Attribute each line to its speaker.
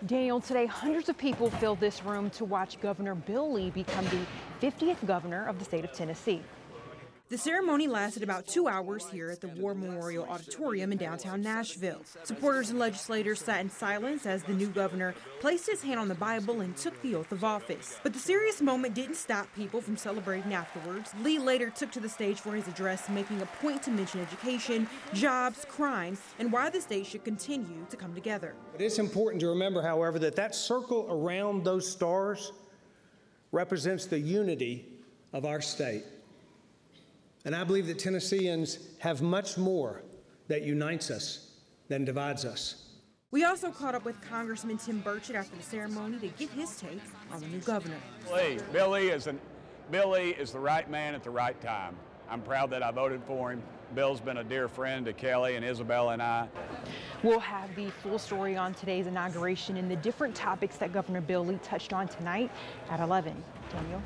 Speaker 1: Daniel, today hundreds of people filled this room to watch Governor Bill Lee become the 50th governor of the state of Tennessee.
Speaker 2: The ceremony lasted about 2 hours here at the War Memorial Auditorium in downtown Nashville. Supporters and legislators sat in silence as the new governor placed his hand on the Bible and took the oath of office. But the serious moment didn't stop people from celebrating afterwards. Lee later took to the stage for his address, making a point to mention education, jobs, crime, and why the state should continue to come together.
Speaker 3: It is important to remember, however, that circle around those stars represents the unity of our state. And I believe that Tennesseans have much more that unites us than divides us.
Speaker 2: We also caught up with Congressman Tim Burchett after the ceremony to get his take on the new governor.
Speaker 4: Bill Lee is the right man at the right time. I'm proud that I voted for him. Bill's been a dear friend to Kelly and Isabel and I.
Speaker 1: We'll have the full story on today's inauguration and the different topics that Governor Bill Lee touched on tonight at 11. Daniel.